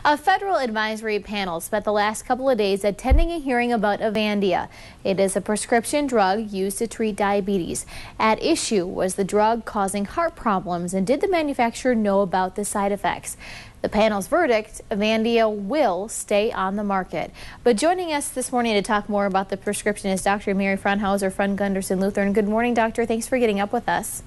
A federal advisory panel spent the last couple of days attending a hearing about Avandia. It is a prescription drug used to treat diabetes. At issue was the drug causing heart problems, and did the manufacturer know about the side effects? The panel's verdict: Avandia will stay on the market. But joining us this morning to talk more about the prescription is Dr. Mary Frohnauer from Gundersen Lutheran. Good morning, doctor. Thanks for getting up with us.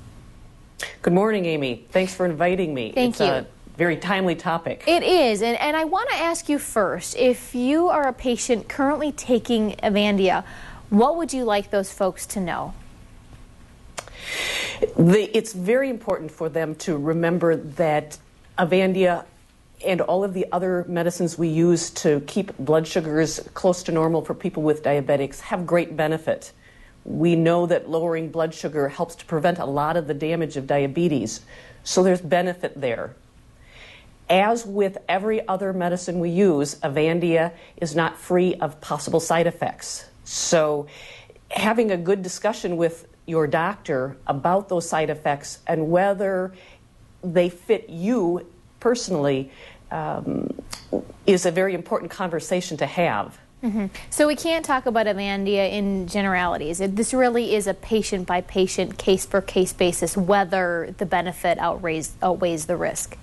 Good morning, Amy. Thanks for inviting me. Thank you. Very timely topic. It is, and I want to ask you first, if you are a patient currently taking Avandia, what would you like those folks to know? It's very important for them to remember that Avandia and all of the other medicines we use to keep blood sugars close to normal for people with diabetics have great benefit. We know that lowering blood sugar helps to prevent a lot of the damage of diabetes, so there's benefit there. As with every other medicine we use, Avandia is not free of possible side effects. So having a good discussion with your doctor about those side effects and whether they fit you personally is a very important conversation to have. So we can't talk about Avandia in generalities. This really is a patient-by-patient, case-per-case basis, whether the benefit outweighs the risk.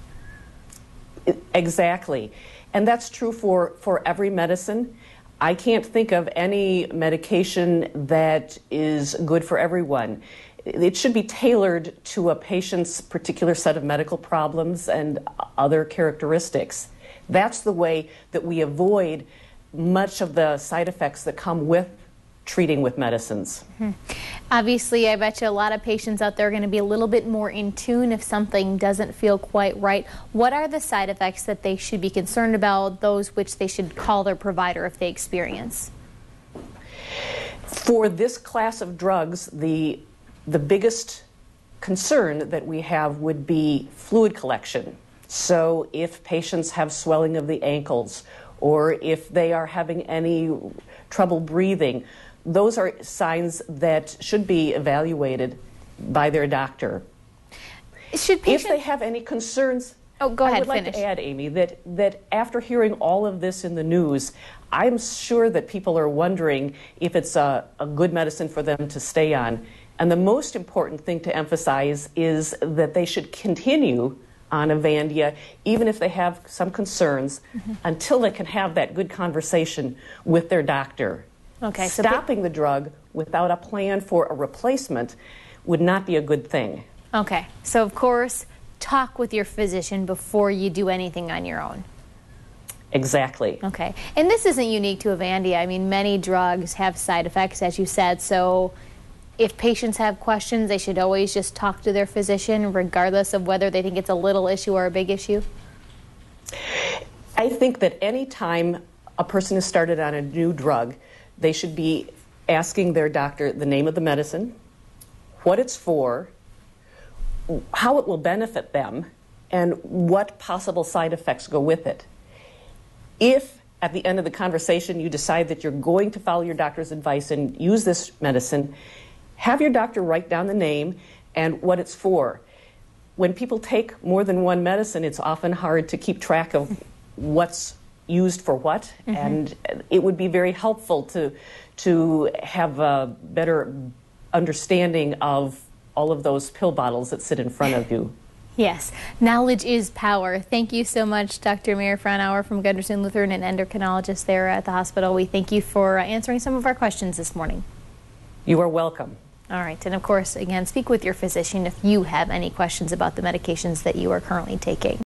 Exactly. And that's true for every medicine. I can't think of any medication that is good for everyone. It should be tailored to a patient's particular set of medical problems and other characteristics. That's the way that we avoid much of the side effects that come with treating with medicines. Obviously, I bet you a lot of patients out there are going to be a little bit more in tune if something doesn't feel quite right. What are the side effects that they should be concerned about, those which they should call their provider if they experience? For this class of drugs, the biggest concern that we have would be fluid collection. So if patients have swelling of the ankles, or if they are having any trouble breathing, those are signs that should be evaluated by their doctor. If they have any concerns, go ahead, I would like to add, Amy, that after hearing all of this in the news, I'm sure that people are wondering if it's a good medicine for them to stay on. And the most important thing to emphasize is that they should continue on Avandia, even if they have some concerns, until they can have that good conversation with their doctor. Okay, Stopping the drug without a plan for a replacement would not be a good thing. Okay, so of course, talk with your physician before you do anything on your own. Exactly. Okay, and this isn't unique to Avandia. I mean, many drugs have side effects, as you said, so if patients have questions, they should always just talk to their physician, regardless of whether they think it's a little issue or a big issue. I think that any time a person is started on a new drug, they should be asking their doctor the name of the medicine, what it's for, how it will benefit them, and what possible side effects go with it. If at the end of the conversation you decide that you're going to follow your doctor's advice and use this medicine, have your doctor write down the name and what it's for. When people take more than one medicine, it's often hard to keep track of what's used for what, and it would be very helpful to have a better understanding of all of those pill bottles that sit in front of you. Yes, knowledge is power. Thank you so much, Dr. Mary Frohnauer from Gundersen Lutheran, an endocrinologist there at the hospital. We thank you for answering some of our questions this morning. You are welcome. All right, and of course, again, speak with your physician if you have any questions about the medications that you are currently taking.